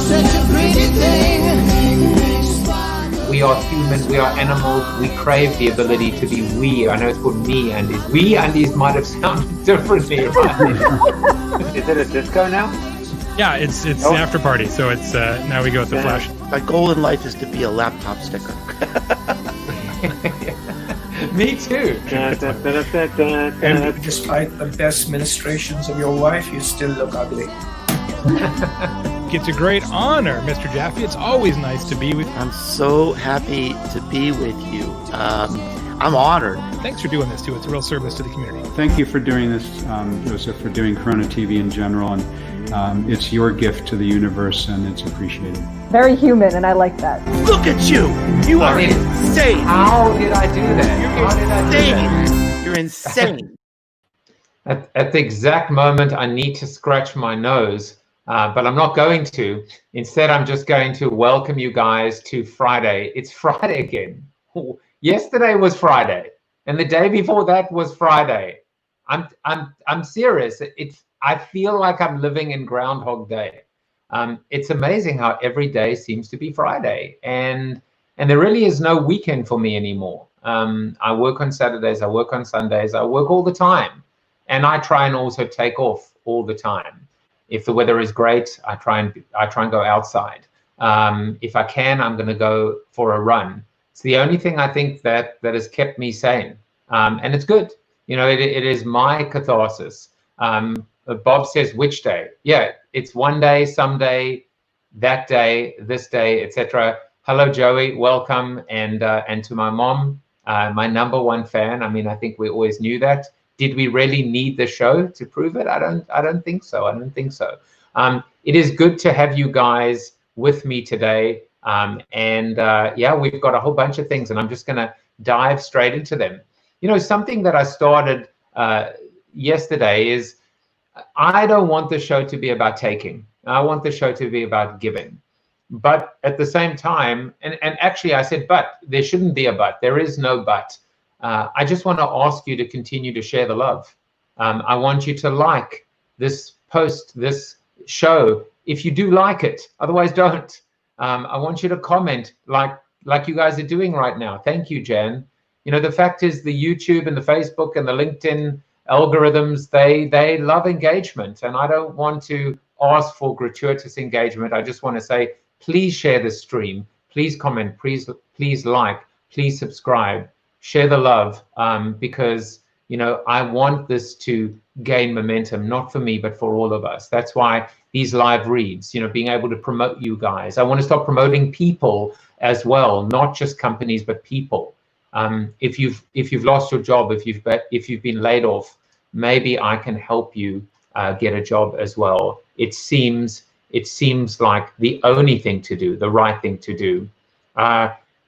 such a pretty thing. We are human, we are animals, we crave the ability to be we. I know it's called me undies. We undies might have sounded differently, right? Is it a disco now? Yeah, it's an after party, so it's now we go with the flash. My goal in life is to be a laptop sticker. Me too. And despite the best ministrations of your wife, you still look ugly. It's a great honor, Mr. Jaffe. It's always nice to be with you. I'm so happy to be with you. I'm honored. Thanks for doing this, too. It's a real service to the community. Thank you for doing this, Joseph, for doing CoronaTV in general. And it's your gift to the universe, and it's appreciated. Very human, and I like that. Look at you! You are insane! How did I do that? You're insane! At the exact moment I need to scratch my nose, but I'm not going to. Instead, I'm just going to welcome you guys to Friday. It's Friday again. Yesterday was Friday, and the day before that was Friday. I'm serious. I feel like I'm living in Groundhog Day. It's amazing how every day seems to be Friday, and there really is no weekend for me anymore. I work on Saturdays, I work on Sundays, I work all the time, and I try and also take off all the time. If the weather is great, I try and go outside. If I can, I'm going to go for a run. It's the only thing I think that has kept me sane, and it's good. You know, it is my catharsis. Bob says, which day? Yeah, it's one day, someday, that day, this day, etc. Hello, Joey, welcome, and to my mom, my #1 fan. I mean, I think we always knew that. Did we really need the show to prove it? I don't think so. I don't think so. It is good to have you guys with me today, yeah, we've got a whole bunch of things, and I'm just going to dive straight into them. You know, something that I started yesterday is, I don't want the show to be about taking. I want the show to be about giving. But at the same time, and actually I said but, there shouldn't be a but. There is no but. I just want to ask you to continue to share the love. I want you to like this post, this show, if you do like it. Otherwise, don't. I want you to comment like you guys are doing right now. Thank you, Jan. You know, the fact is the YouTube and the Facebook and the LinkedIn algorithms, they love engagement, and I don't want to ask for gratuitous engagement. I just want to say, please share the stream, please comment, please like, please subscribe, share the love, because, you know, I want this to gain momentum, not for me, but for all of us. That's why these live reads, you know, being able to promote you guys. I want to start promoting people as well, not just companies, but people. If you've lost your job, if you've been laid off, maybe I can help you get a job as well. It seems like the only thing to do, the right thing to do.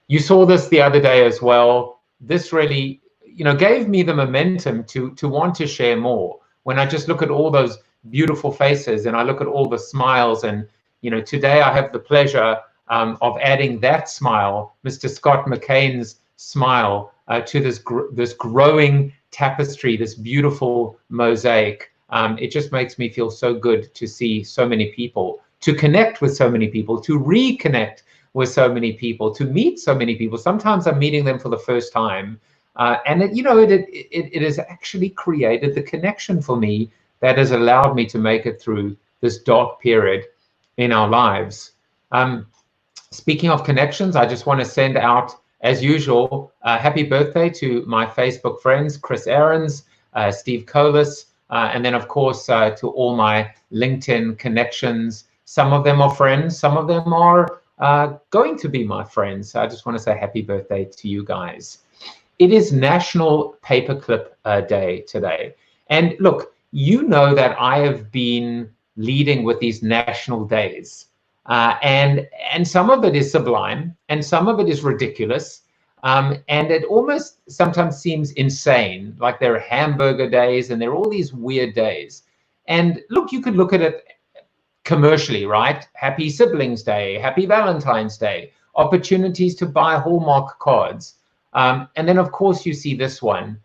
You saw this the other day as well. This really, you know, gave me the momentum to want to share more. When I just look at all those beautiful faces and I look at all the smiles, and, you know, today I have the pleasure of adding that smile, Mr. Scott McKain's smile, to this growing tapestry, this beautiful mosaic. It just makes me feel so good to see so many people, to connect with so many people, to reconnect with so many people, to meet so many people. Sometimes I'm meeting them for the first time, and it has actually created the connection for me that has allowed me to make it through this dark period in our lives. Speaking of connections, I just want to send out, as usual, happy birthday to my Facebook friends, Chris Aarons, Steve Colas, and then, of course, to all my LinkedIn connections. Some of them are friends, some of them are going to be my friends. So I just want to say happy birthday to you guys. It is National Paperclip Day today. And look, you know that I have been leading with these national days. And some of it is sublime, and some of it is ridiculous, and it almost sometimes seems insane, like there are hamburger days and there are all these weird days. And look, you could look at it commercially, right? Happy Siblings Day, Happy Valentine's Day, opportunities to buy Hallmark cards. And then, of course, you see this one,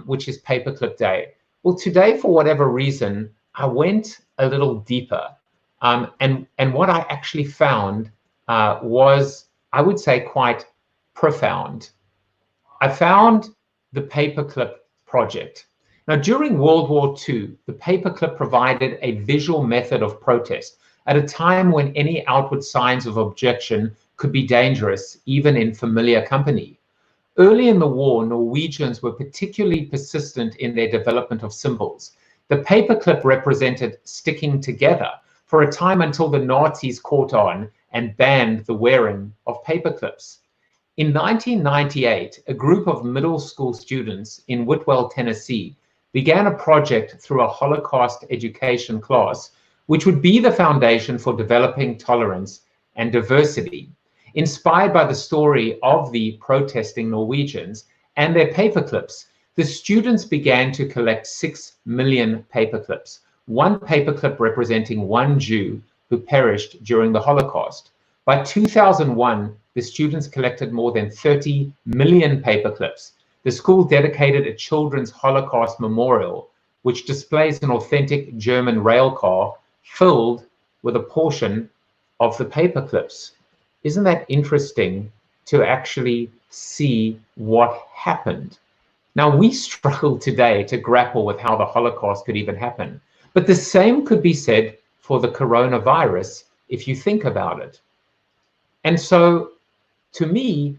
which is Paperclip Day. Well, today, for whatever reason, I went a little deeper. And what I actually found was, I would say, quite profound. I found the paperclip project. Now, during World War II, the paperclip provided a visual method of protest at a time when any outward signs of objection could be dangerous, even in familiar company. Early in the war, Norwegians were particularly persistent in their development of symbols. The paperclip represented sticking together for a time until the Nazis caught on and banned the wearing of paperclips. In 1998, a group of middle school students in Whitwell, Tennessee, began a project through a Holocaust education class, which would be the foundation for developing tolerance and diversity. Inspired by the story of the protesting Norwegians and their paperclips, the students began to collect 6 million paperclips, one paperclip representing one Jew who perished during the Holocaust. By 2001, the students collected more than 30 million paperclips. The school dedicated a children's Holocaust memorial, which displays an authentic German rail car filled with a portion of the paperclips. Isn't that interesting to actually see what happened? Now, we struggle today to grapple with how the Holocaust could even happen, but the same could be said for the coronavirus if you think about it. And so, to me,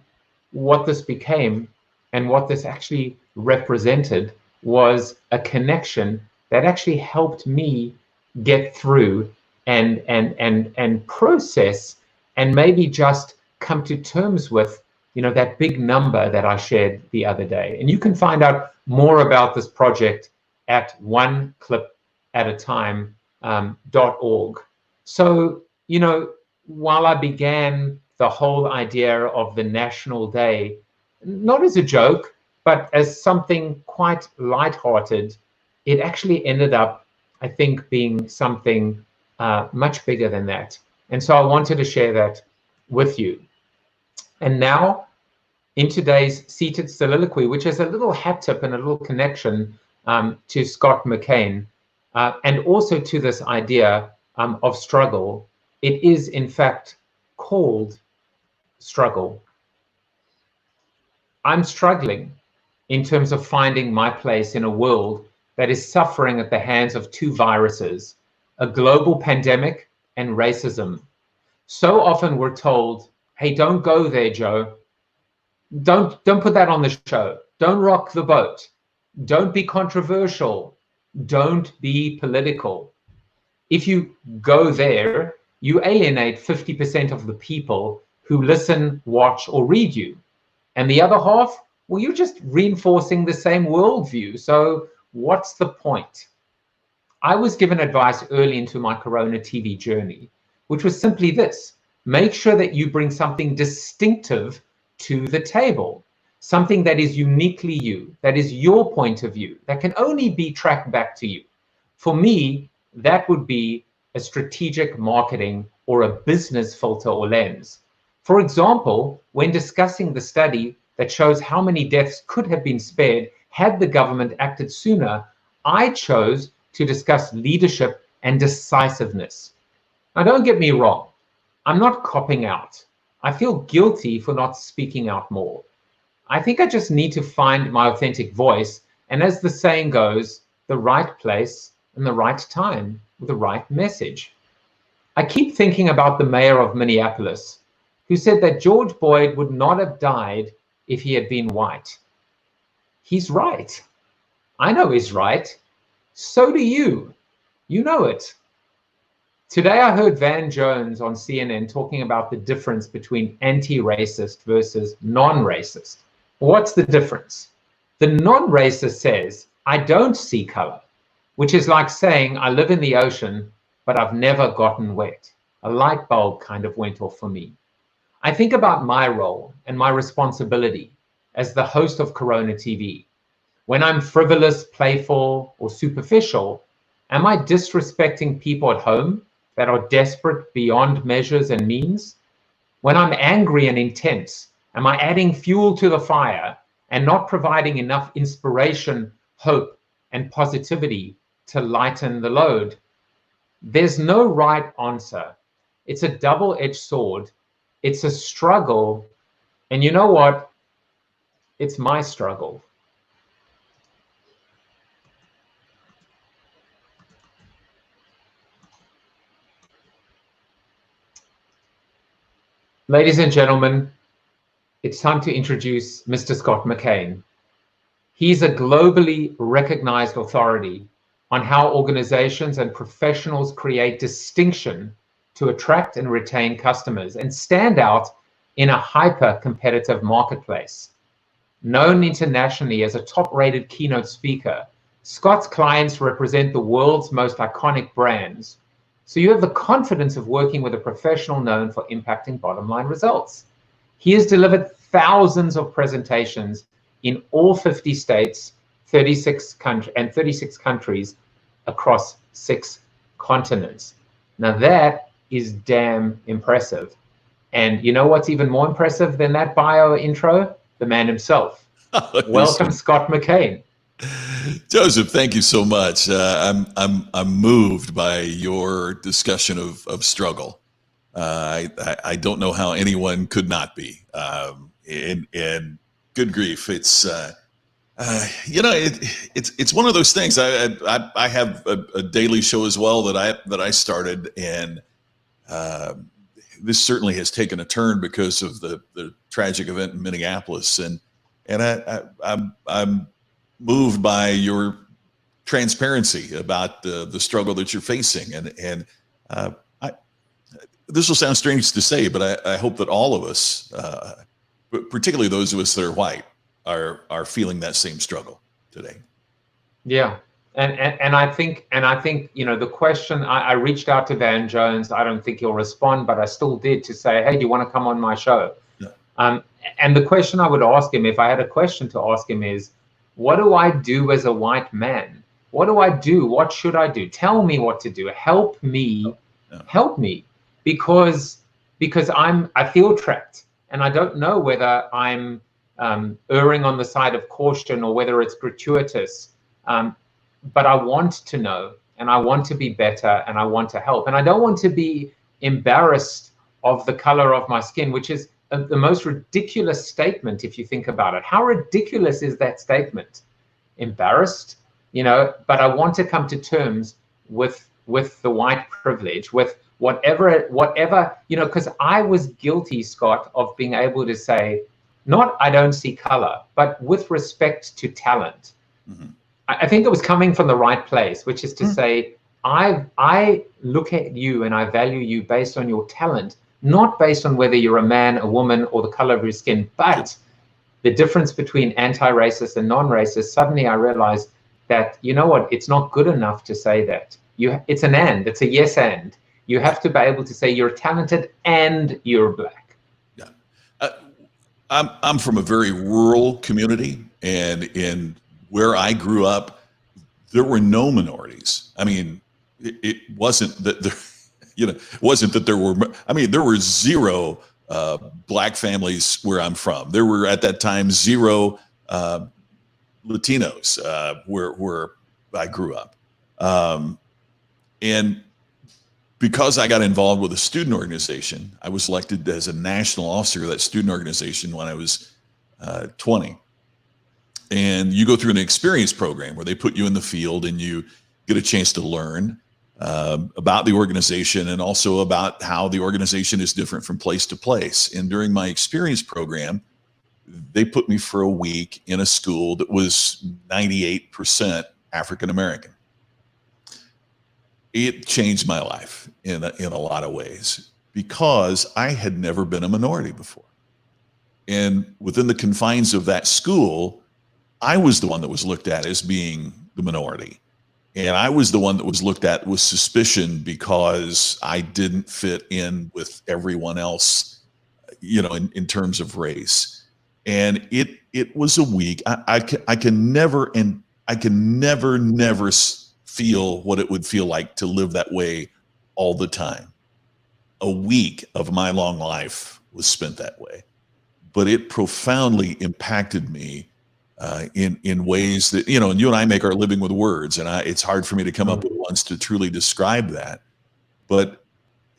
what this became and what this actually represented was a connection that actually helped me get through and process and maybe just come to terms with, that big number that I shared the other day. And you can find out more about this project at oneclipatatime.org. So, while I began the whole idea of the National Day, not as a joke, but as something quite lighthearted, it actually ended up, I think, being something much bigger than that. And so I wanted to share that with you. And now, in today's Seated Soliloquy, which is a little hat tip and a little connection to Scott McKain, and also to this idea of struggle, it is in fact called struggle. I'm struggling in terms of finding my place in a world that is suffering at the hands of two viruses, a global pandemic and racism. So often we're told, hey, don't go there, Joe. Don't put that on the show. Don't rock the boat. Don't be controversial. Don't be political. If you go there, you alienate 50% of the people who listen, watch, or read you. And the other half, well, you're just reinforcing the same worldview. So what's the point? I was given advice early into my CoronaTV journey, which was simply this: make sure that you bring something distinctive to the table, something that is uniquely you, that is your point of view, that can only be tracked back to you. For me, that would be a strategic marketing or a business filter or lens. For example, when discussing the study that shows how many deaths could have been spared had the government acted sooner, I chose to discuss leadership and decisiveness. Now, don't get me wrong. I'm not copping out. I feel guilty for not speaking out more. I think I just need to find my authentic voice, and as the saying goes, the right place and the right time with the right message. I keep thinking about the mayor of Minneapolis, who said that George Boyd would not have died if he had been white. He's right. I know he's right. So do you. You know it. Today I heard Van Jones on CNN talking about the difference between anti-racist versus non-racist. What's the difference? The non-racist says, I don't see color, which is like saying I live in the ocean, but I've never gotten wet. A light bulb kind of went off for me. I think about my role and my responsibility as the host of CoronaTV. When I'm frivolous, playful, or superficial, am I disrespecting people at home that are desperate beyond measures and means? When I'm angry and intense, am I adding fuel to the fire and not providing enough inspiration, hope, and positivity to lighten the load? There's no right answer. It's a double-edged sword. It's a struggle. And you know what? It's my struggle. Ladies and gentlemen, it's time to introduce Mr. Scott McKain. He's a globally recognized authority on how organizations and professionals create distinction to attract and retain customers and stand out in a hyper-competitive marketplace. Known internationally as a top-rated keynote speaker, Scott's clients represent the world's most iconic brands. So you have the confidence of working with a professional known for impacting bottom-line results. He has delivered thousands of presentations in all 50 states, 36 countries across 6 continents. Now that is damn impressive. And you know what's even more impressive than that bio intro? The man himself. Welcome, Scott McKain. Joseph, thank you so much. I'm moved by your discussion of struggle. I don't know how anyone could not be. And good grief, it's it's one of those things. I have a daily show as well that I started, and this certainly has taken a turn because of the tragic event in Minneapolis, and I'm moved by your transparency about the struggle that you're facing, and this will sound strange to say, but I hope that all of us, but particularly those of us that are white, are feeling that same struggle today. Yeah. And I think, the question, I reached out to Van Jones. I don't think he'll respond, but I still did, to say, hey, do you want to come on my show? Yeah. And the question I would ask him, if I had a question to ask him, is, what do I do as a white man? What do I do? What should I do? Tell me what to do. Help me. Yeah. Help me. Because I feel trapped, and I don't know whether I'm erring on the side of caution or whether it's gratuitous. But I want to know, and I want to be better, and I want to help. And I don't want to be embarrassed of the color of my skin, which is the most ridiculous statement if you think about it. How ridiculous is that statement? Embarrassed, but I want to come to terms with the white privilege, with whatever, because I was guilty, Scott, of being able to say, not I don't see color, but with respect to talent. Mm-hmm. I think it was coming from the right place, which is to say, I look at you and I value you based on your talent, not based on whether you're a man, a woman, or the color of your skin. But the difference between anti-racist and non-racist, suddenly I realized that, you know what, it's not good enough to say that. It's an and, it's a yes and. You have to be able to say you're talented and you're black. Yeah. I'm from a very rural community, and in where I grew up, there were no minorities. I mean, it wasn't that there were. I mean, there were zero black families where I'm from. There were at that time zero Latinos where I grew up, and because I got involved with a student organization, I was elected as a national officer of that student organization when I was 20. And you go through an experience program where they put you in the field and you get a chance to learn about the organization and also about how the organization is different from place to place. And during my experience program, they put me for a week in a school that was 98% African American. It changed my life in a lot of ways because I had never been a minority before. And within the confines of that school, I was the one that was looked at as being the minority. And I was the one that was looked at with suspicion because I didn't fit in with everyone else, in terms of race. And it was a week. I can never feel what it would feel like to live that way all the time. A week of my long life was spent that way, but it profoundly impacted me in ways that, and you and I make our living with words, and it's hard for me to come up with ones to truly describe that. but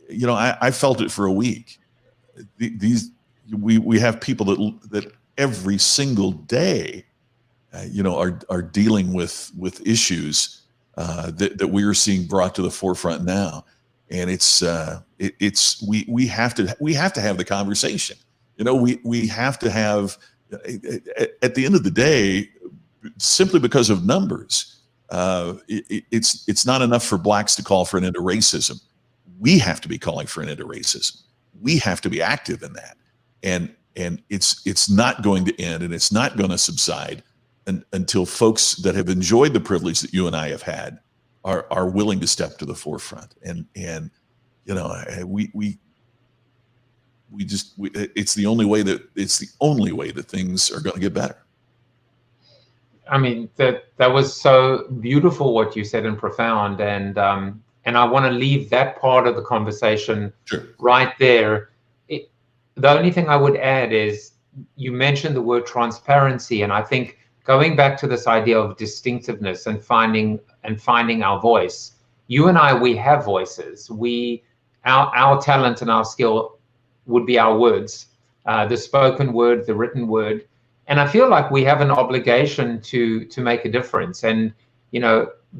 I felt it for a week. We have people that every single day, are dealing with issues that we are seeing brought to the forefront now, and we have to have the conversation. We have to have, at the end of the day, simply because of numbers, it's not enough for blacks to call for an end to racism. We have to be calling for an end to racism. We have to be active in that, and it's not going to end, and it's not going to subside until folks that have enjoyed the privilege that you and I have had are willing to step to the forefront. And it's the only way that things are going to get better. I mean, that was so beautiful what you said, and profound, and I want to leave that part of the conversation right there. The only thing I would add is you mentioned the word transparency, and I think going back to this idea of distinctiveness and finding our voice. You and I, we have voices. Our talent and our skill would be our words, the spoken word, the written word. And I feel like we have an obligation to make a difference. And,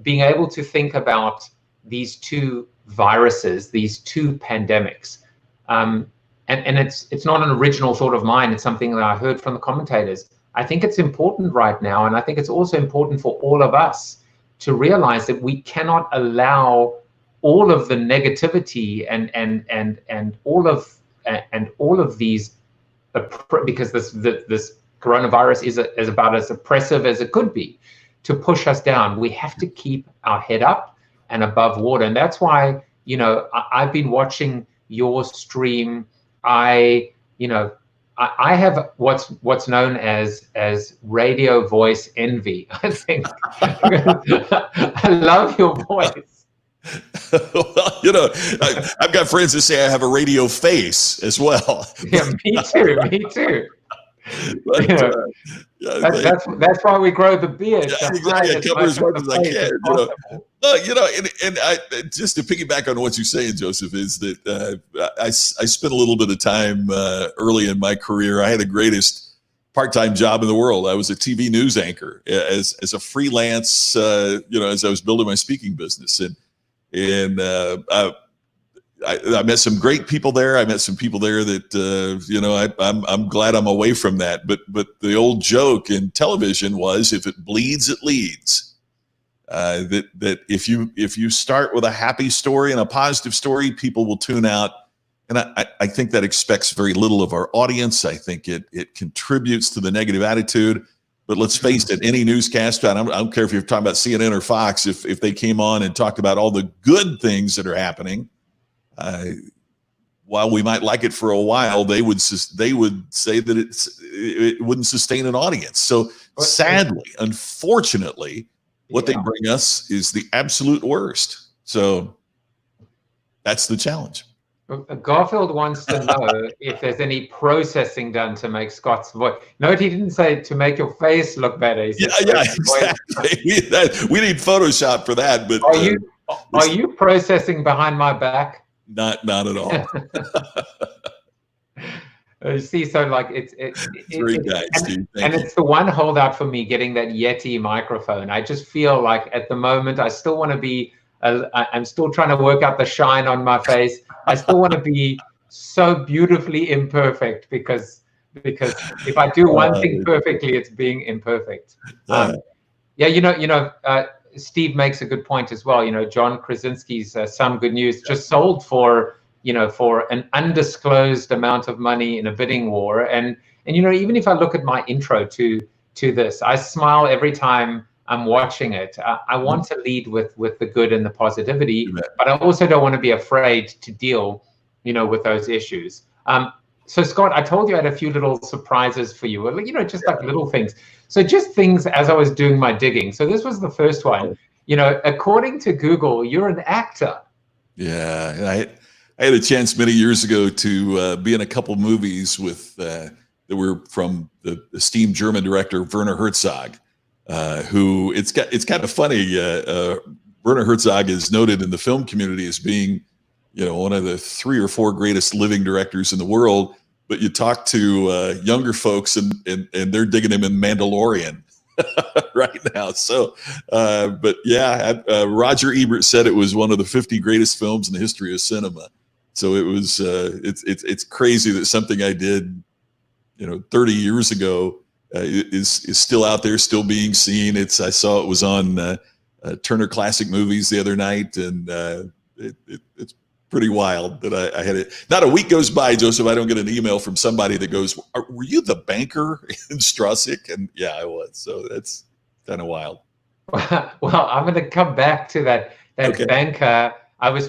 being able to think about these two viruses, these two pandemics, and it's not an original thought of mine. It's something that I heard from the commentators. I think it's important right now, and I think it's also important for all of us to realize that we cannot allow all of the negativity and all of these, because this coronavirus is about as oppressive as it could be, to push us down. We have to keep our head up and above water, and that's why I've been watching your stream. I have what's known as radio voice envy. I think I love your voice. Well, I've got friends that say I have a radio face as well. Yeah, me too. But, that's why we grow the beard. Yeah, exactly. I cover as much as I can. And just to piggyback on what you're saying, Joseph, is that I spent a little bit of time early in my career. I had the greatest part-time job in the world. I was a TV news anchor as a freelance, as I was building my speaking business, and I met some great people there. I met some people there that, I'm glad I'm away from that. But the old joke in television was, if it bleeds, it leads. That if you start with a happy story and a positive story, people will tune out. And I think that expects very little of our audience. I think it contributes to the negative attitude. But let's face it, any newscaster, and I don't care if you're talking about CNN or Fox, if they came on and talked about all the good things that are happening, while we might like it for a while, they would say that it wouldn't sustain an audience. So sadly, unfortunately, what they bring us is the absolute worst. So that's the challenge. Garfield wants to know if there's any processing done to make Scott's voice. Note he didn't say to make your face look better. Yeah, exactly. We need Photoshop for that. But are you processing behind my back? Not at all. You see, so like it's great, guys, and it's the one holdout for me, getting that Yeti microphone. I just feel like at the moment I still want to be. I'm still trying to work out the shine on my face. I still want to be so beautifully imperfect because if I do one thing perfectly, it's being imperfect. Steve makes a good point as well. John Krasinski's Some Good News just sold for an undisclosed amount of money in a bidding war. And even if I look at my intro to this, I smile every time I'm watching it. I want to lead with the good and the positivity, but I also don't want to be afraid to deal, with those issues. So Scott, I told you I had a few little surprises for you, just like little things. So just things as I was doing my digging. So this was the first one. According to Google, you're an actor. Yeah, I had a chance many years ago to be in a couple movies with that were from the esteemed German director Werner Herzog. Who it's kind of funny. Werner Herzog is noted in the film community as being one of the 3 or 4 greatest living directors in the world, but you talk to younger folks and they're digging him in Mandalorian right now. So, but yeah, Roger Ebert said it was one of the 50 greatest films in the history of cinema. So it was, it's crazy that something I did, 30 years ago is still out there, still being seen. I saw it was on Turner Classic Movies the other night, and it's pretty wild that I had it. Not a week goes by, Joseph, I don't get an email from somebody that goes, were you the banker in Straussic? And yeah, I was. So that's kind of wild. Well, I'm going to come back to that Okay. banker. I was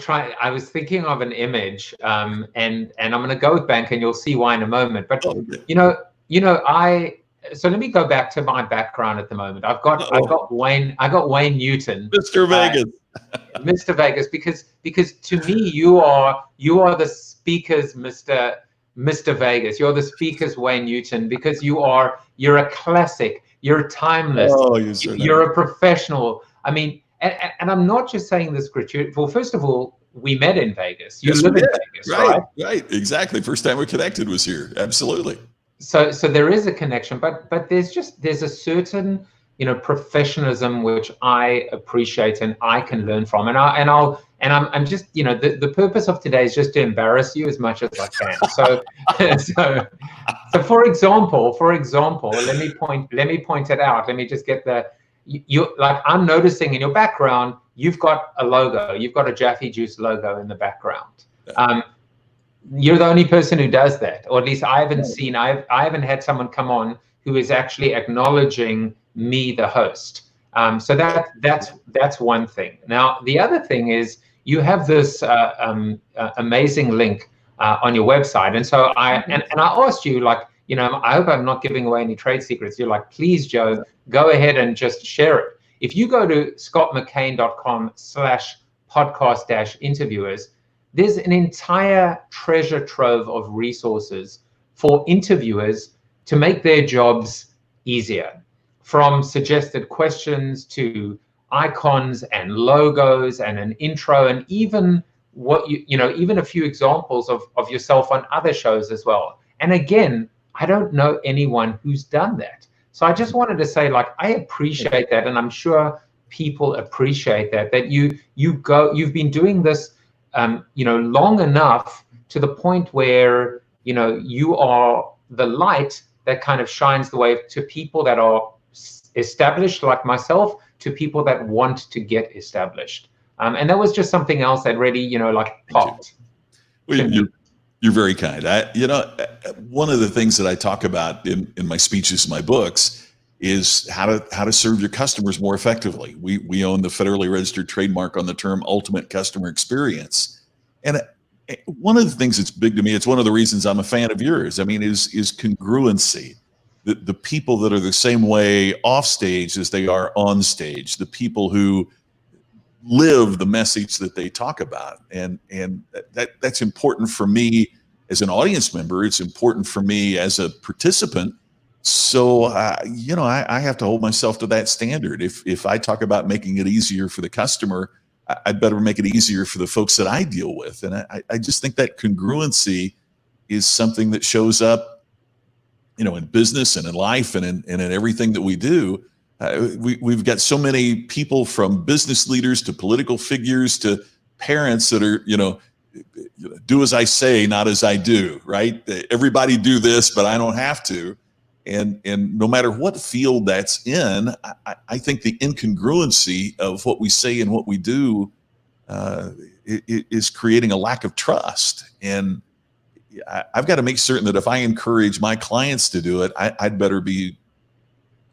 thinking of an image, and I'm going to go with banker, and you'll see why in a moment. But Okay. so let me go back to my background at the moment. I've got Wayne Newton, Mr. Vegas. Mr. Vegas, because to me you are the speaker's Mr. Vegas. You're the speaker's Wayne Newton, because you're a classic. You're timeless. Oh, you're a professional. I mean, and I'm not just saying this gratuitous. Well, first of all, we met in Vegas. You live in Vegas, right? Right. Exactly. First time we connected was here. Absolutely. So there is a connection, but there's a certain professionalism which I appreciate and I can learn from, and I'm just the purpose of today is just to embarrass you as much as I can. So for example, let me point it out. Let me just get I'm noticing in your background you've got a logo. You've got a Jaffe Juice logo in the background. You're the only person who does that, or at least I haven't had someone come on who is actually acknowledging me, the host. So that's one thing. Now the other thing is you have this amazing link on your website, and so I asked you, I hope I'm not giving away any trade secrets. You're like, please, Joe, go ahead and just share it. If you go to scottmckain.com/podcast-interviewers, there's an entire treasure trove of resources for interviewers to make their jobs easier, from suggested questions to icons and logos and an intro, and even even a few examples of yourself on other shows as well. And again, I don't know anyone who's done that. So I just wanted to say, I appreciate that, and I'm sure people appreciate that you've been doing this long enough to the point where, you are the light that kind of shines the way to people that are established like myself, to people that want to get established. And that was just something else that really, popped. Well, you're very kind. One of the things that I talk about in my speeches, my books, is how to serve your customers more effectively. We own the federally registered trademark on the term ultimate customer experience. And one of the things that's big to me, it's one of the reasons I'm a fan of yours, is congruency. The people that are the same way off stage as they are on stage, the people who live the message that they talk about. And that's important for me as an audience member. It's important for me as a participant. So, I have to hold myself to that standard. If I talk about making it easier for the customer, I better make it easier for the folks that I deal with. And I just think that congruency is something that shows up, in business and in life and in everything that we do. We've got so many people, from business leaders to political figures to parents, that are, do as I say, not as I do, right? Everybody do this, but I don't have to. And no matter what field that's in, I think the incongruency of what we say and what we do is creating a lack of trust. And I've got to make certain that if I encourage my clients to do it, I'd better be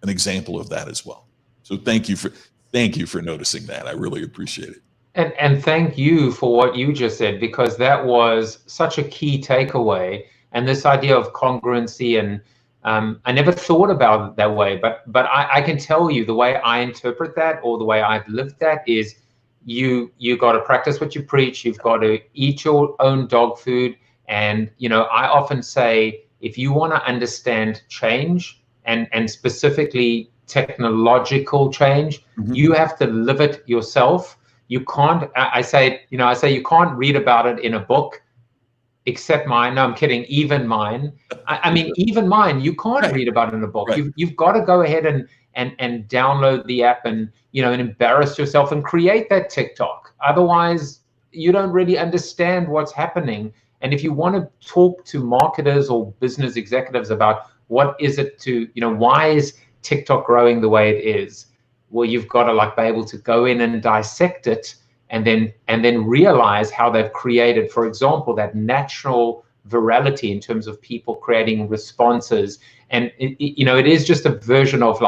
an example of that as well. So thank you for noticing that. I really appreciate it. And thank you for what you just said, because that was such a key takeaway. And this idea of congruency, and I never thought about it that way, but I can tell you the way I interpret that, or the way I've lived that, is you got to practice what you preach. You've got to eat your own dog food. And, I often say, if you want to understand change, and specifically technological change, you have to live it yourself. you can't. I say you can't read about it in a book, except mine. No, I'm kidding. Even mine. I mean, even mine. You can't read about it in a book. Right. You've got to go ahead and download the app and and embarrass yourself and create that TikTok. Otherwise, you don't really understand what's happening. And if you want to talk to marketers or business executives about what is it to, why is TikTok growing the way it is? Well, you've got to be able to go in and dissect it and then realize how they've created, for example, that natural virality in terms of people creating responses. And it is just a version of do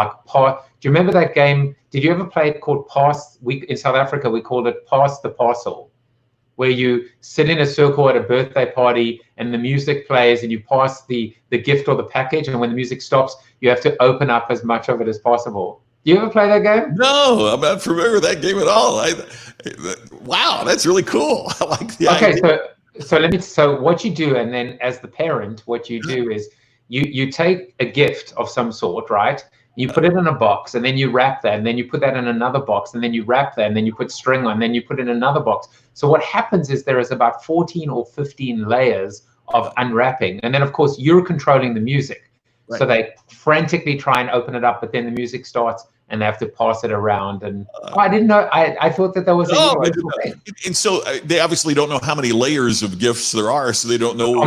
you remember that game? Did you ever play it called in South Africa, we called it Pass the Parcel, where you sit in a circle at a birthday party and the music plays and you pass the gift or the package, and when the music stops, you have to open up as much of it as possible. Do you ever play that game? No, I'm not familiar with that game at all. Wow, that's really cool. I like the idea. So what you do, and then as the parent, what you do is you take a gift of some sort, right? You put it in a box, and then you wrap that, and then you put that in another box, and then you wrap that, and then you put string on, and then you put it in another box. So what happens is there is about 14 or 15 layers of unwrapping. And then, of course, you're controlling the music. Right. So they frantically try and open it up, but then the music starts, and they have to pass it around. And I didn't know. I thought that was a beautiful thing. And so they obviously don't know how many layers of gifts there are, so they don't know.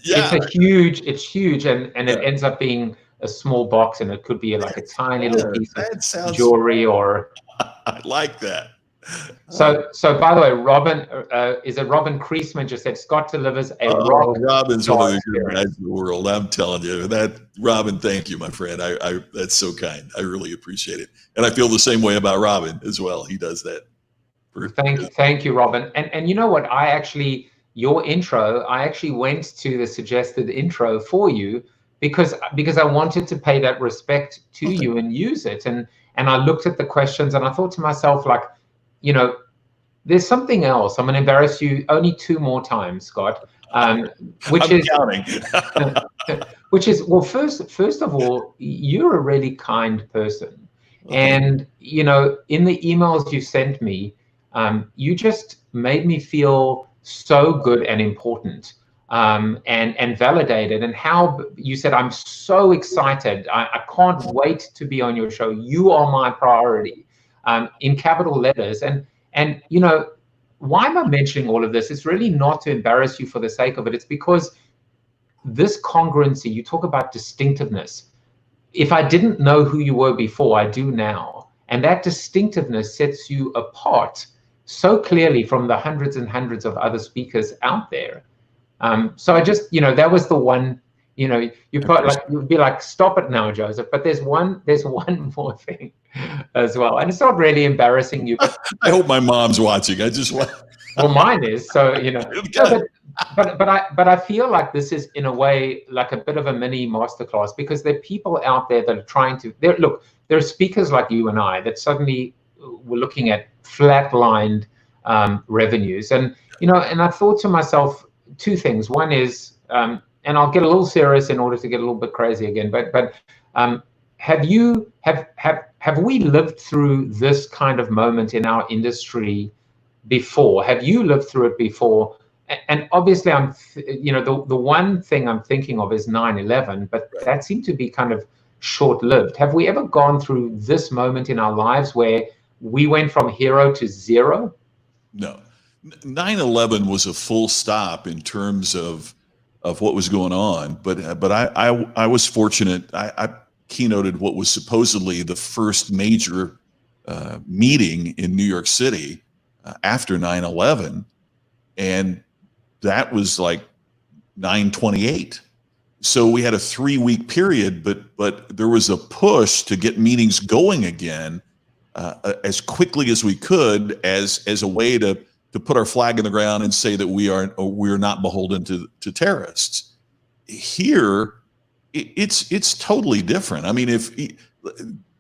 It's huge, and it ends up being a small box, and it could be a tiny little piece of jewelry or. I like that. So by the way, Robin, is it Robin Creasman just said Scott delivers a rock. Robin's one of the good guys in the world. I'm telling you that, Robin. Thank you, my friend. I that's so kind. I really appreciate it, and I feel the same way about Robin as well. He does that. Thank you, Robin. And you know what? Your intro, I actually went to the suggested intro for you because I wanted to pay that respect to you and use it. And I looked at the questions and I thought to myself, there's something else. I'm going to embarrass you only 2 more times, Scott. Which is counting. Well, first of all, you're a really kind person. And in the emails you sent me, you just made me feel so good and important, and validated. And how you said, I'm so excited. I can't wait to be on your show. You are my priority, in capital letters. And why am I mentioning all of this? It's really not to embarrass you for the sake of it. It's because this congruency, you talk about distinctiveness. If I didn't know who you were before, I do now. And that distinctiveness sets you apart so clearly from the hundreds and hundreds of other speakers out there. So I just, that was the one, you'd be like, stop it now, Joseph. But there's one more thing as well. And it's not really embarrassing you. But, I hope my mom's watching. I just want. Well, mine is. So, but I feel like this is in a way like a bit of a mini masterclass, because there are people out there that are trying to, there are speakers like you and I that suddenly were looking at flatlined revenues. And, and I thought to myself 2 things. One is, and I'll get a little serious in order to get a little bit crazy again, but have we lived through this kind of moment in our industry before? Have you lived through it before? And obviously the one thing I'm thinking of is 9/11, but that seemed to be kind of short-lived. Have we ever gone through this moment in our lives where we went from hero to zero? No. 9/11 was a full stop in terms of what was going on, but I was fortunate. I keynoted what was supposedly the first major meeting in New York City after 9/11, and that was like 9/28. So we had a 3-week period, but there was a push to get meetings going again as quickly as we could, as a way to put our flag in the ground and say that we're not beholden to terrorists. Here, it's totally different. I mean, if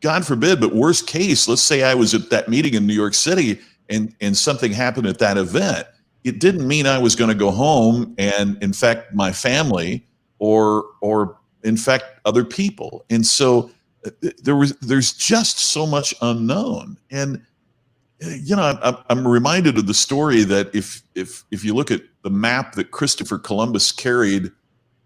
God forbid, but worst case, let's say I was at that meeting in New York City and something happened at that event. It didn't mean I was going to go home and infect my family or infect other people. And so there's just so much unknown. And I'm reminded of the story that if you look at the map that Christopher Columbus carried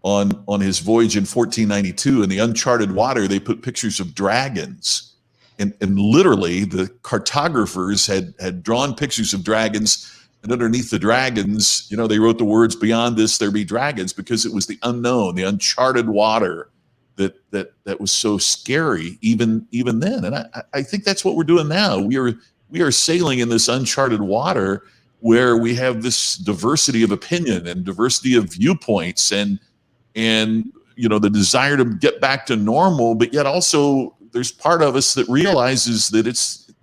on his voyage in 1492 in the uncharted water, they put pictures of dragons, and literally the cartographers had drawn pictures of dragons, and underneath the dragons, they wrote the words, "Beyond this there be dragons," because it was the unknown, the uncharted water that was so scary even then. And I think that's what we're doing now. We are sailing in this uncharted water where we have this diversity of opinion and diversity of viewpoints and the desire to get back to normal, but yet also there's part of us that realizes that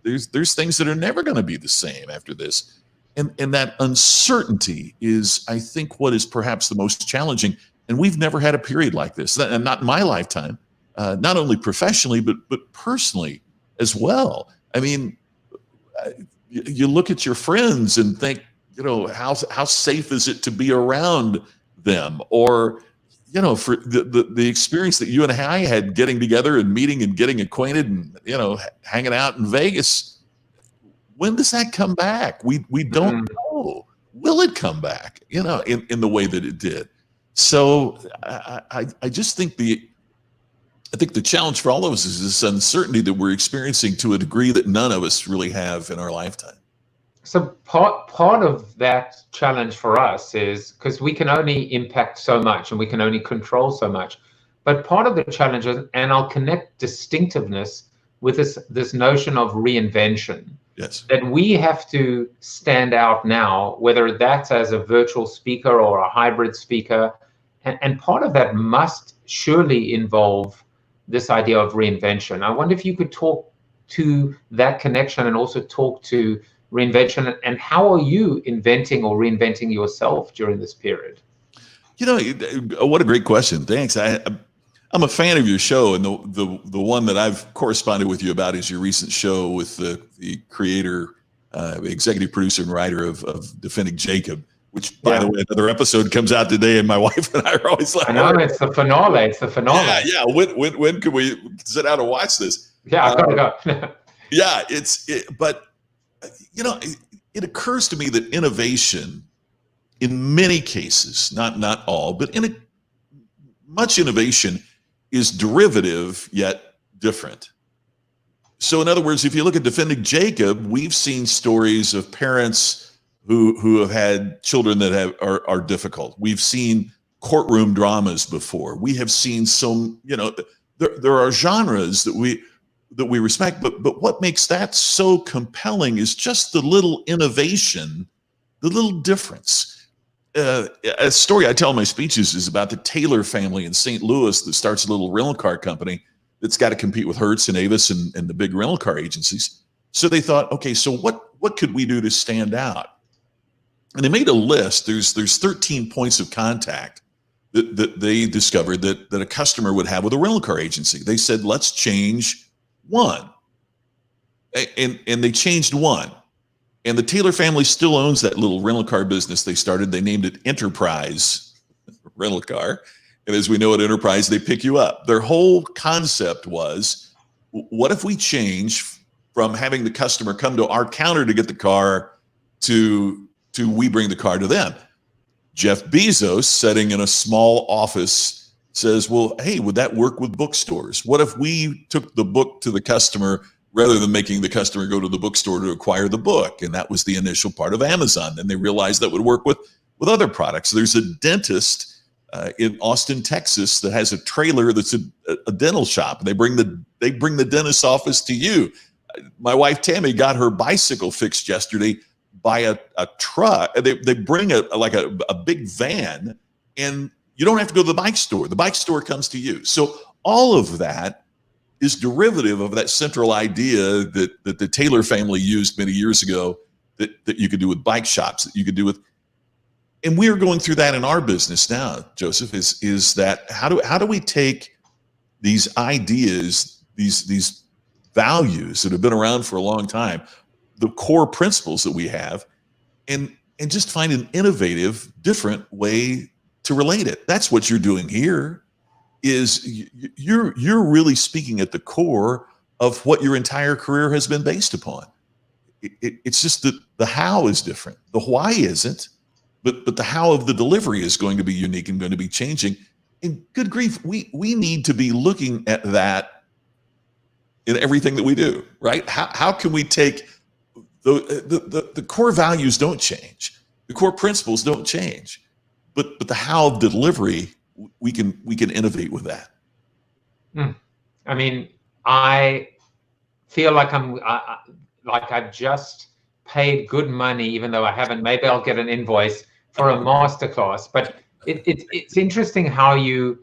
there's things that are never going to be the same after this. And that uncertainty is, I think, what is perhaps the most challenging. And we've never had a period like this, and not in my lifetime, not only professionally, but personally as well. I mean, you look at your friends and think, how safe is it to be around them? Or, for the experience that you and I had getting together and meeting and getting acquainted and, hanging out in Vegas, when does that come back? We don't know. Will it come back, in the way that it did? So I just think the challenge for all of us is this uncertainty that we're experiencing to a degree that none of us really have in our lifetime. So part of that challenge for us is because we can only impact so much and we can only control so much. But part of the challenge is, and I'll connect distinctiveness with this notion of reinvention. Yes. That we have to stand out now, whether that's as a virtual speaker or a hybrid speaker. And part of that must surely involve this idea of reinvention. I wonder if you could talk to that connection and also talk to reinvention, and how are you inventing or reinventing yourself during this period? What a great question. Thanks. I'm a fan of your show, and the one that I've corresponded with you about is your recent show with the creator, executive producer and writer of Defending Jacob, which, by the way, another episode comes out today, and my wife and I are always like, I know, it's the finale. It's the finale. Yeah. When can we sit down and watch this? Yeah, I've got to go. Yeah, but it occurs to me that innovation, in many cases, not all, but much innovation is derivative yet different. So in other words, if you look at Defending Jacob, we've seen stories of parents who have had children that are difficult. We've seen courtroom dramas before. We have seen some, there are genres that we respect, but what makes that so compelling is just the little innovation, the little difference. A story I tell in my speeches is about the Taylor family in St. Louis that starts a little rental car company that's got to compete with Hertz and Avis and the big rental car agencies. So they thought, okay, so what could we do to stand out? And they made a list. There's 13 points of contact that they discovered that a customer would have with a rental car agency. They said, let's change one. And they changed one. And the Taylor family still owns that little rental car business they started. They named it Enterprise Rental Car. And as we know at Enterprise, they pick you up. Their whole concept was, what if we change from having the customer come to our counter to get the car to we bring the car to them? Jeff Bezos, sitting in a small office, says, well, hey, would that work with bookstores? What if we took the book to the customer rather than making the customer go to the bookstore to acquire the book? And that was the initial part of Amazon. And they realized that would work with other products. There's a dentist in Austin, Texas, that has a trailer that's a dental shop. They bring the dentist's office to you. My wife Tammy got her bicycle fixed yesterday by a truck. They bring a big van, and you don't have to go to the bike store. The bike store comes to you. So all of that is derivative of that central idea that the Taylor family used many years ago that you could do with bike shops, that you could do with. And we are going through that in our business now, Joseph, is that how do we take these ideas, these values that have been around for a long time, the core principles that we have, and just find an innovative, different way to relate it. That's what you're doing here. Is you're really speaking at the core of what your entire career has been based upon. It's just that the how is different. The why isn't, but the how of the delivery is going to be unique and going to be changing. And good grief, we need to be looking at that in everything that we do, right? How can we take the core values don't change, the core principles don't change, but the how of delivery, we can innovate with that. I mean, I feel like I've just paid good money, even though I haven't. Maybe I'll get an invoice for a masterclass. But it's interesting how you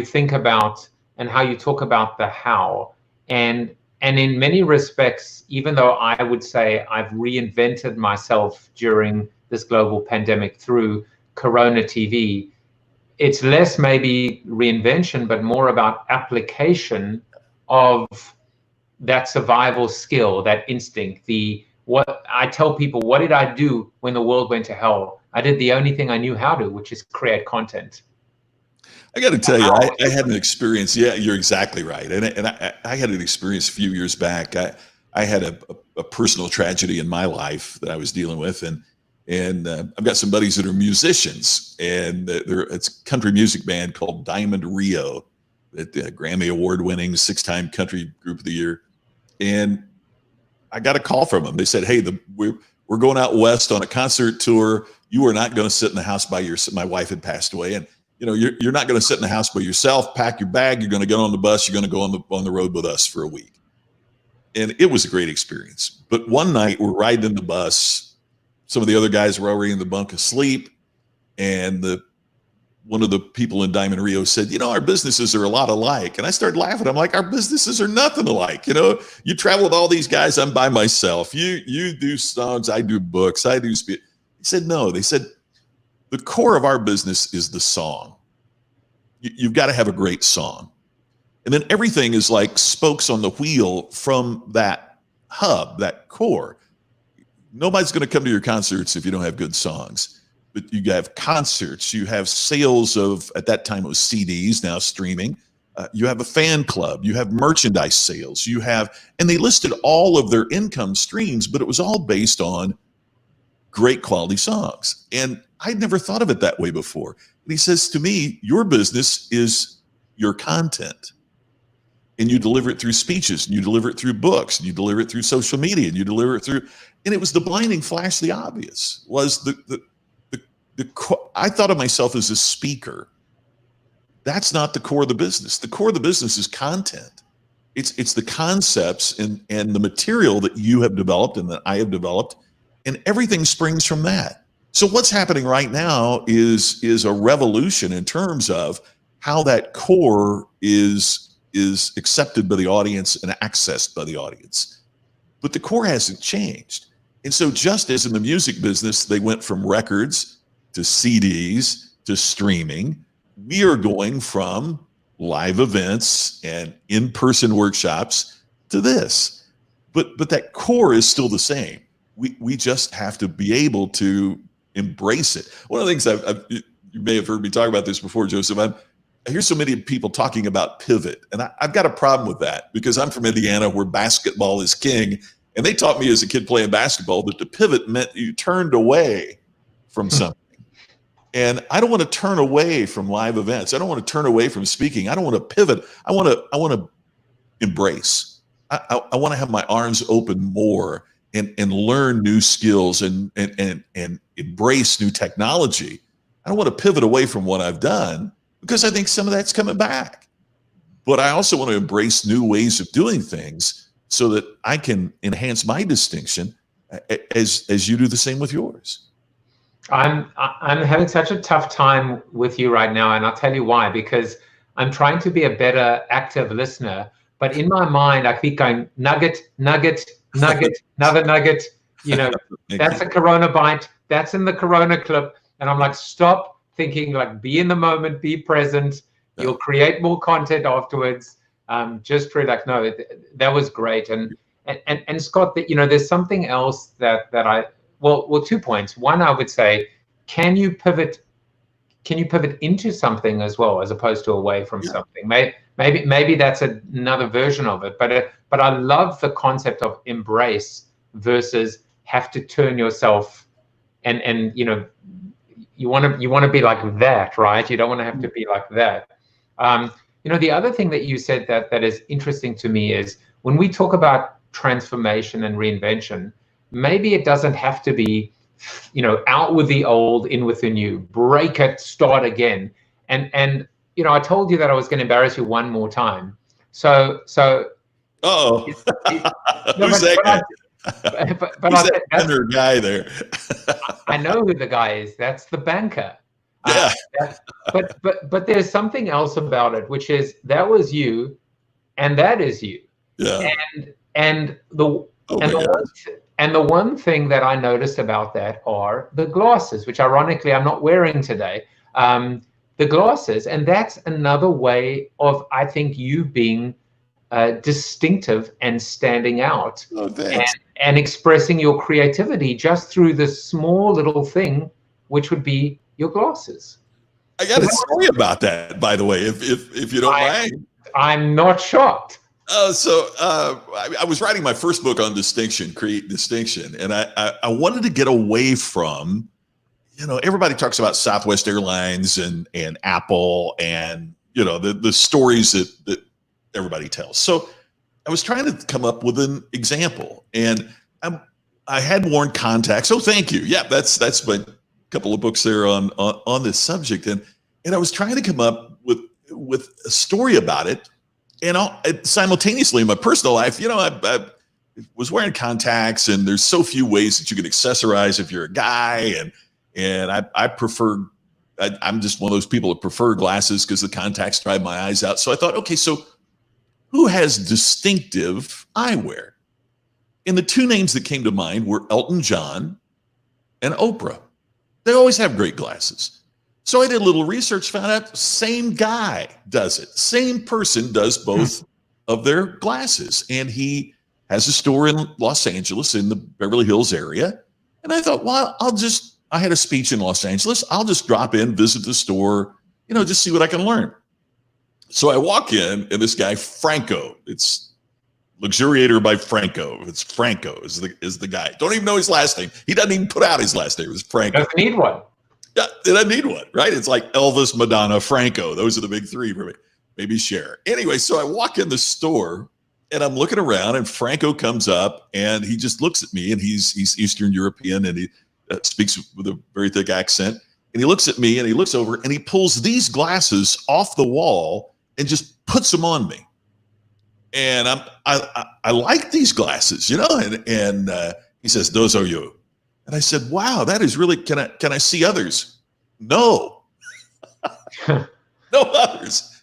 think about and how you talk about the how. And in many respects, even though I would say I've reinvented myself during this global pandemic through CoronaTV, it's less maybe reinvention, but more about application of that survival skill, that instinct. What I tell people, what did I do when the world went to hell? I did the only thing I knew how to, which is create content. I got to tell you, I had an experience. Yeah, you're exactly right. And I had an experience a few years back. I had a personal tragedy in my life that I was dealing with, and I've got some buddies that are musicians, and it's a country music band called Diamond Rio, that Grammy award-winning 6-time country group of the year. And I got a call from them. They said, "Hey, we're going out west on a concert tour. You are not going to sit in the house by yourself." My wife had passed away, and you're not going to sit in the house by yourself. Pack your bag. You're going to get on the bus. You're going to go on the road with us for a week. And it was a great experience. But one night we're riding in the bus. Some of the other guys were already in the bunk asleep, and one of the people in Diamond Rio said, "Our businesses are a lot alike." And I started laughing. I'm like, "Our businesses are nothing alike. You travel with all these guys. I'm by myself. You do songs. I do books. I do speech." He said, "No." They said, "The core of our business is the song. You've got to have a great song. And then everything is like spokes on the wheel from that hub, that core. Nobody's going to come to your concerts if you don't have good songs. But you have concerts, you have sales of, at that time it was CDs, now streaming. You have a fan club, you have merchandise sales, and they listed all of their income streams, but it was all based on great quality songs. And I'd never thought of it that way before. And he says to me, "Your business is your content. And you deliver it through speeches, and you deliver it through books, and you deliver it through social media, and you deliver it through," and it was the blinding flash, the obvious, was I thought of myself as a speaker. That's not the core of the business. The core of the business is content. It's the concepts and the material that you have developed and that I have developed, and everything springs from that. So what's happening right now is a revolution in terms of how that core is accepted by the audience and accessed by the audience. But the core hasn't changed. And so just as in the music business, they went from records to CDs to streaming, we are going from live events and in-person workshops to this. But that core is still the same. We just have to be able to embrace it. One of the things you may have heard me talk about this before, Joseph, I hear so many people talking about pivot, and I've got a problem with that because I'm from Indiana where basketball is king, and they taught me as a kid playing basketball that to pivot meant you turned away from something. And I don't want to turn away from live events. I don't want to turn away from speaking. I don't want to pivot. I want to embrace. I want to have my arms open more and learn new skills and embrace new technology. I don't want to pivot away from what I've done because I think some of that's coming back. But I also want to embrace new ways of doing things so that I can enhance my distinction as you do the same with yours. I'm having such a tough time with you right now, and I'll tell you why. Because I'm trying to be a better active listener, but in my mind I keep going nugget, nugget, nugget, another nugget. That's a Corona bite. That's in the Corona clip, and I'm like, stop thinking. Like, be in the moment, be present. You'll create more content afterwards. Just relax. No, that was great. And Scott, there's something else that I. Well, 2 points. One, I would say, can you pivot into something as well, as opposed to away from something? Maybe that's another version of it. But I love the concept of embrace versus have to turn yourself and you know, you want to be like that, right? You don't want to have to be like that. You know, the other thing that you said that is interesting to me is when we talk about transformation and reinvention, maybe it doesn't have to be, you know, out with the old, in with the new, break it, start again. And you know, I told you that I was going to embarrass you one more time. So Uh-oh. Who's that guy? Who's that tender guy there? I know who the guy is. That's the banker. Yeah. But there's something else about it, which is that was you, and that is you. Yeah. And the one thing that I noticed about that are the glasses, which ironically I'm not wearing today. The glasses, and that's another way of, I think, you being distinctive and standing out, and expressing your creativity just through this small little thing, which would be your glasses. I got a story about that, by the way, if you don't mind. I'm not shocked. I was writing my first book on distinction, Create Distinction, and I wanted to get away from, you know, everybody talks about Southwest Airlines and Apple and, you know, the stories that everybody tells. So I was trying to come up with an example, and I had worn contacts. Oh, thank you. Yeah, that's my couple of books there on this subject, and I was trying to come up with a story about it, and simultaneously in my personal life, you know, I was wearing contacts, and there's so few ways that you can accessorize if you're a guy, and I prefer. I'm just one of those people that prefer glasses because the contacts dry my eyes out. So I thought, okay, so who has distinctive eyewear? And the two names that came to mind were Elton John and Oprah. They always have great glasses. So I did a little research, found out same guy does it. Same person does both of their glasses. And he has a store in Los Angeles in the Beverly Hills area. And I thought, well, I had a speech in Los Angeles. I'll just drop in, visit the store, you know, just see what I can learn. So I walk in, and this guy, Franco, it's Luxuriator by Franco. It's Franco is the guy. Don't even know his last name. He doesn't even put out his last name. It's Franco. Doesn't need one. Yeah, they don't need one, right? It's like Elvis, Madonna, Franco. Those are the big three for me. Maybe Cher. Anyway, so I walk in the store, and I'm looking around, and Franco comes up, and he just looks at me, and he's Eastern European, and he speaks with a very thick accent. And he looks at me, and he looks over, and he pulls these glasses off the wall and just puts them on me. And I like these glasses, you know, and he says, "Those are you." And I said, "Wow, that is really, can I see others?" No, no others.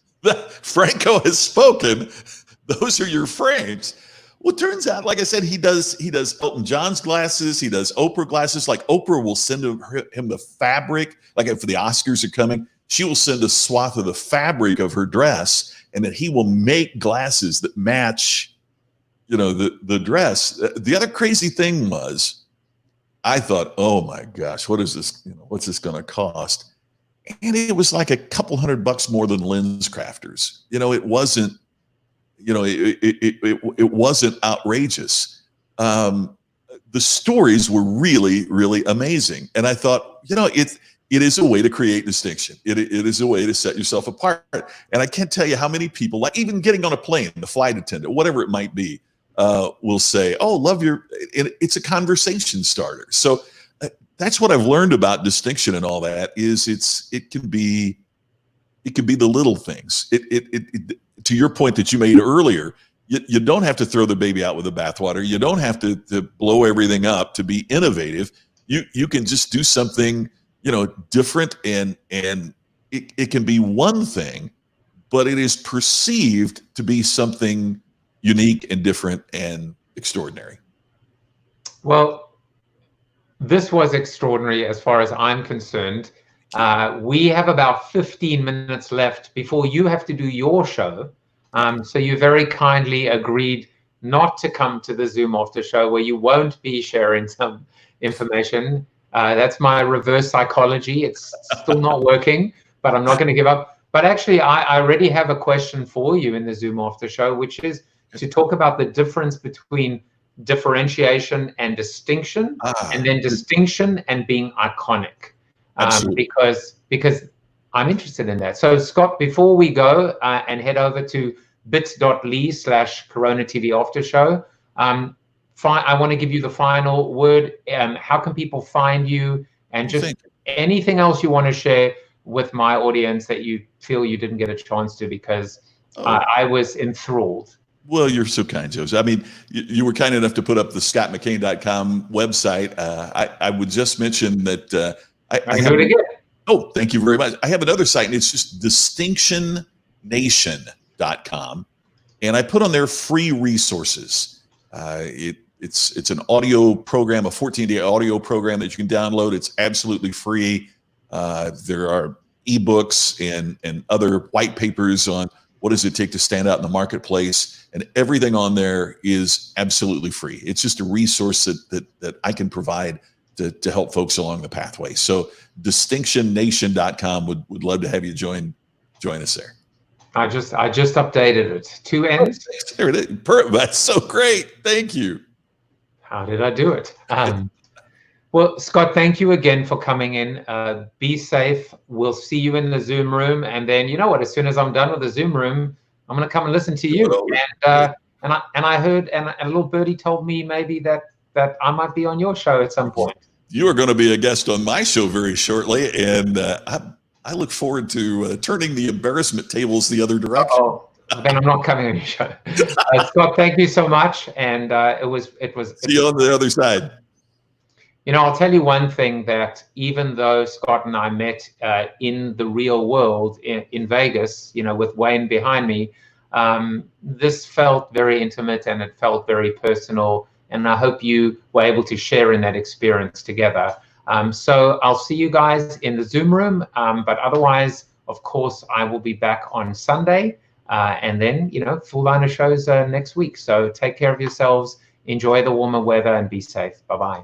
Franco has spoken. Those are your frames. Well, it turns out, like I said, he does Elton John's glasses. He does Oprah glasses. Like Oprah will send him the fabric, like if the Oscars are coming, she will send a swath of the fabric of her dress, and then he will make glasses that match, you know, the dress. The other crazy thing was, I thought, oh my gosh, what is this? You know, what's this going to cost? And it was like a couple $100 more than Lens Crafters. You know, it wasn't, you know, it wasn't outrageous. The stories were really, really amazing. And I thought, you know, it is a way to create distinction. It is a way to set yourself apart. And I can't tell you how many people, like even getting on a plane, the flight attendant, whatever it might be, will say, "Oh, love your," it's a conversation starter. So that's what I've learned about distinction and all that is it can be the little things. To your point that you made earlier, you don't have to throw the baby out with the bathwater. You don't have to blow everything up to be innovative. You can just do something, you know, different, and it can be one thing, but it is perceived to be something unique and different and extraordinary. Well, this was extraordinary as far as I'm concerned. We have about 15 minutes left before you have to do your show. So you very kindly agreed not to come to the Zoom after show where you won't be sharing some information. That's my reverse psychology. It's still not working, but I'm not going to give up. But actually, I already have a question for you in the Zoom after show, which is to talk about the difference between differentiation and distinction, and then distinction and being iconic. Because I'm interested in that. So Scott, before we go and head over to bit.ly/CoronaTV After Show, I want to give you the final word. How can people find you, and just anything else you want to share with my audience that you feel you didn't get a chance to, because I was enthralled. Well, you're so kind, Joseph. I mean, you were kind enough to put up the scottmckain.com website. I would just mention that I can do it again. Oh, thank you very much. I have another site, and it's just distinctionnation.com, and I put on there free resources. It's an audio program, a 14-day audio program that you can download. It's absolutely free. There are ebooks and other white papers on what does it take to stand out in the marketplace, and everything on there is absolutely free. It's just a resource that I can provide to help folks along the pathway. So distinctionnation.com would love to have you join us there. I just updated it. 2 N's. There it is. That's so great. Thank you. How did I do it? Well, Scott, thank you again for coming in. Be safe. We'll see you in the Zoom room. And then, you know what, as soon as I'm done with the Zoom room, I'm going to come and listen to you. And I heard, and a little birdie told me maybe that I might be on your show at some point. You are going to be a guest on my show very shortly, and I look forward to turning the embarrassment tables the other direction. Oh, then I'm not coming on your show. Scott, thank you so much, and it was. See you on the other side. You know, I'll tell you one thing, that even though Scott and I met in the real world in Vegas, you know, with Wayne behind me, this felt very intimate and it felt very personal. And I hope you were able to share in that experience together. So I'll see you guys in the Zoom room. But otherwise, of course, I will be back on Sunday. And then, you know, full line of shows next week. So take care of yourselves. Enjoy the warmer weather and be safe. Bye-bye.